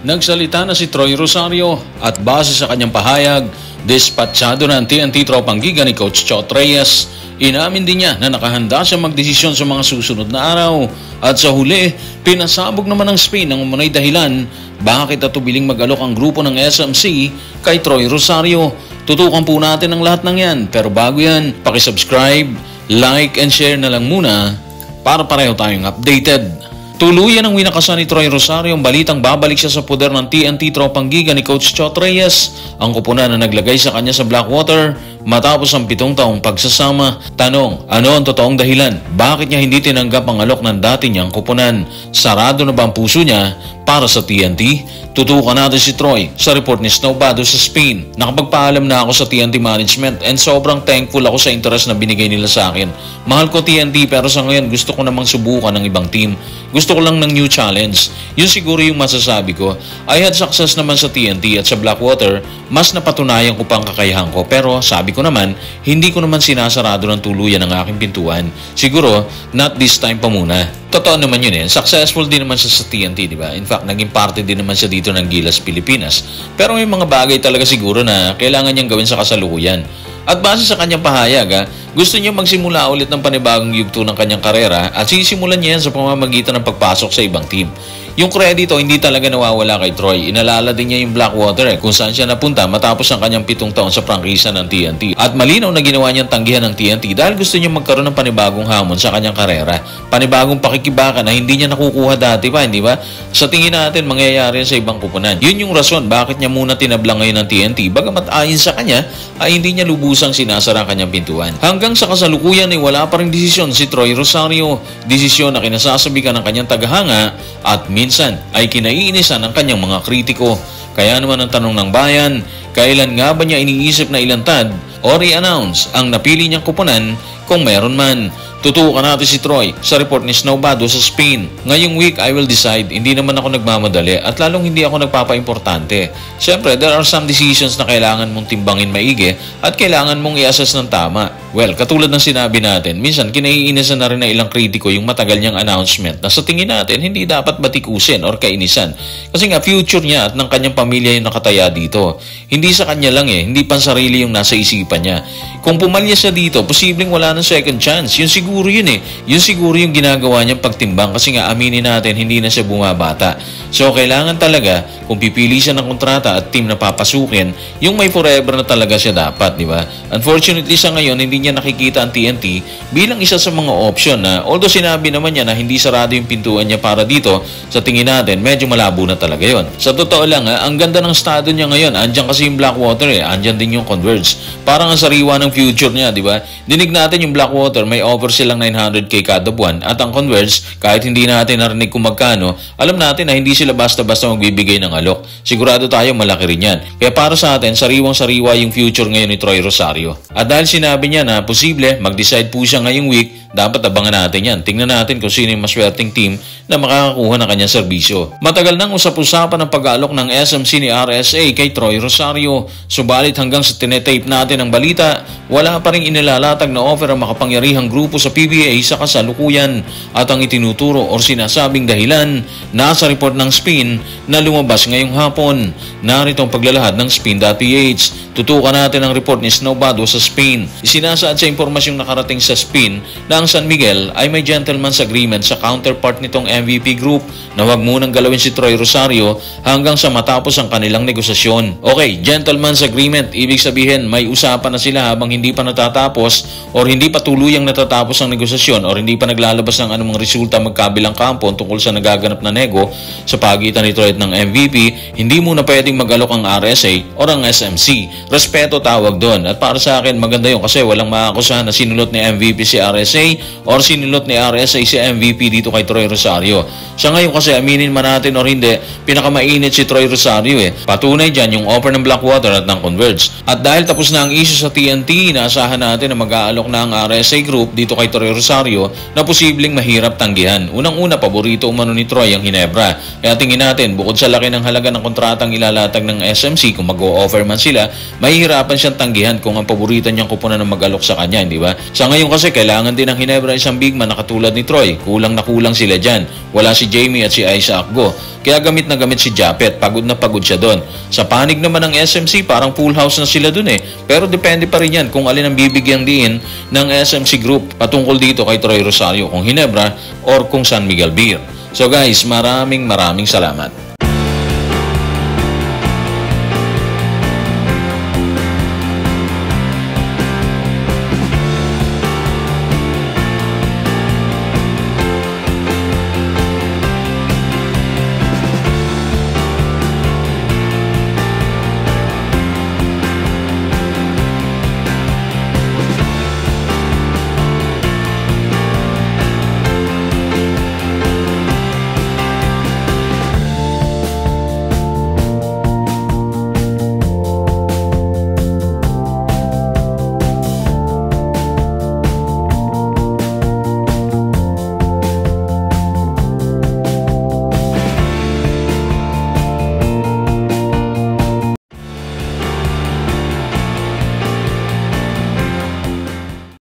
Nagsalita na si Troy Rosario at base sa kanyang pahayag, dispatchado na ang TNT Tropang Giga ni Coach Chot Reyes. Inamin din niya na nakahanda siya magdesisyon sa mga susunod na araw. At sa huli, pinasabog naman ng Spain ang umunay dahilan bakit natubiling mag-alok ang grupo ng SMC kay Troy Rosario. Tutukan po natin ang lahat ng yan. Pero bago yan, pakisubscribe, like and share na lang muna para pareho tayong updated. Tuluyan ang winakasan ni Troy Rosario ang balitang babalik siya sa poder ng TNT Tropang Giga ni Coach Chot Reyes, ang kupunan na naglagay sa kanya sa Blackwater matapos ang 7 taong pagsasama. Tanong, ano ang totoong dahilan? Bakit niya hindi tinanggap ang alok ng dati niyang kupunan? Sarado na ba ang puso niya para sa TNT? Tutukan natin si Troy sa report ni Snowbado sa Spain. Nakapagpaalam na ako sa TNT management and sobrang thankful ako sa interest na binigay nila sa akin. Mahal ko TNT pero sa ngayon gusto ko namang subukan ng ibang team. Gusto ko lang ng new challenge. Yun siguro yung masasabi ko. I had success naman sa TNT at sa Blackwater, mas napatunayan ko pang kakayahan ko. Pero sabi ko naman, hindi ko naman sinasarado ng tuluyan ang aking pintuan. Siguro, not this time pa muna. Totoo naman yun eh. Successful din naman siya sa TNT, di ba? In fact, naging parte din naman siya dito ng Gilas Pilipinas. Pero may mga bagay talaga siguro na kailangan niyang gawin sa kasalukuyan. At base sa kanyang pahayag, gusto niya magsimula ulit ng panibagong yugto ng kanyang karera at sisimulan niya yan sa pamamagitan ng pagpasok sa ibang team. Yung kredito hindi talaga nawawala kay Troy. Inalala din niya yung Blackwater kung saan siya napunta matapos ang kanyang 7 taon sa prangkisa ng TNT. At malinaw na ginawa niyang tanggihan ng TNT dahil gusto niya magkaroon ng panibagong hamon sa kanyang karera. Panibagong pakikibaka na hindi niya nakukuha dati pa, hindi ba? Sa tingin natin, mangyayari sa ibang kupunan. Yun yung rason bakit niya muna tinablang ngayon ng TNT. Bagamat ayon sa kanya, ay hindi niya lubusang sinasara ang kanyang pintuan. Hanggang sa kasalukuyan ay wala pa ring desisyon si Troy Rosario. Desisyon na kinasasabikan ng kanyang tagahanga at minsan ay kinaiinisan ng kanyang mga kritiko. Kaya naman ang tanong ng bayan, kailan nga ba niya iniisip na ilantad o re-announce ang napili niyang kupunan kung meron man? Tutukan natin si Troy sa report ni Snowbado sa Spain. Ngayong week, I will decide. Hindi naman ako nagmamadali at lalong hindi ako nagpapa-importante. Siyempre, there are some decisions na kailangan mong timbangin maigi at kailangan mong i-assess ng tama. Well, katulad ng sinabi natin, minsan kinaiinisan na rin ng ilang kritiko yung matagal niyang announcement na sa tingin natin hindi dapat batikusin or kainisan. Kasi nga future niya at ng kanyang pamilya yung nakataya dito. Hindi sa kanya lang hindi pansarili yung nasa isipan niya. Kung pumalya siya dito, posibleng wala ng second chance. Yun siguro yun Yun siguro yung ginagawa niyang pagtimbang kasi nga aminin natin hindi na siya bumabata. So kailangan talaga kung pipili siya ng kontrata at team na papasukin, yung may forever na talaga siya dapat, di ba? Unfortunately sa ngayon, hindi niya nakikita ang TNT bilang isa sa mga option na although sinabi naman niya na hindi sarado yung pintuan niya para dito, sa tingin natin medyo malabo na talaga yon. Sa totoo lang, ang ganda ng estado niya ngayon. Andyan kasi yung Blackwater andyan din yung Converge. Parang ang sariwa ng future niya, di ba? Dinig natin yung Blackwater, may offer silang 900k kada buwan at ang Converge, kahit hindi natin narinig kung magkano, alam natin na hindi sila basta-basta magbibigay ng alok. Sigurado tayo malaki rin yan. Kaya para sa atin, sariwang-sariwa yung future ngayon ni Troy Rosario. At dahil sinabi niya na posible, mag-decide po siya ngayong week, dapat abangan natin yan. Tingnan natin kung sino yung maswerteng team na makakakuha ng kanyang serbisyo. Matagal nang usap-usapan ng pag-aalok ng SMC ni RSA kay Troy Rosario. Subalit hanggang sa tinetape natin ang balita, wala pa rin inilalatag na offer ang makapangyarihang grupo sa PBA sa kasalukuyan. At ang itinuturo o sinasabing dahilan, nasa report ng Spin na lumabas ngayong hapon. Narito ang paglalahad ng Spin.ph. Tutukan natin ang report ni Snowbado sa Spain. Isinasaad sa impormasyong nakarating sa Spin na ang San Miguel ay may gentleman's agreement sa counterpart nitong MVP Group na huwag munang galawin si Troy Rosario hanggang sa matapos ang kanilang negosasyon. Okay, gentleman's agreement, ibig sabihin may usapan na sila habang hindi pa natatapos or hindi pa tuluyang natatapos ang negosasyon or hindi pa naglalabas ng anumang resulta magkabilang kampo tungkol sa nagaganap na nego sa pagitan ni Troy at ng MVP, hindi muna pwedeng mag-alok ang RSA or ang SMC. Respeto tawag doon. At para sa akin, maganda yun kasi walang makakusahan na sinulot ni MVP si RSA or sinulot ni RSA si MVP dito kay Troy Rosario. Sa ngayon kasi, aminin man natin o hindi, pinakamainit si Troy Rosario Patunay dyan yung offer ng Blackwater at ng Converge. At dahil tapos na ang issue sa TNT, Finally, inaasahan natin na mag-aalok na ang RSA Group dito kay Troy Rosario na posibleng mahirap tanggihan. Unang-una, paborito umano ni Troy ang Ginebra. Kaya tingin natin, bukod sa laki ng halaga ng kontratang ilalatag ng SMC, kung mag-o-offer man sila, mahihirapan siyang tanggihan kung ang paborito niyang kupunan na mag-alok sa kanya, di ba? Sa ngayon kasi, kailangan din ng Ginebra isang big man na katulad ni Troy. Kulang na kulang sila dyan. Wala si Jamie at si Isaac Go. Kaya gamit na gamit si Japet. Pagod na pagod siya doon. Sa panig naman ng SMC, parang full house na sila doon eh. Pero depende pa rin yan kung alin ang bibigyang diin ng SMC Group patungkol dito kay Troy Rosario, kung Ginebra or kung San Miguel Beer. So guys, maraming salamat.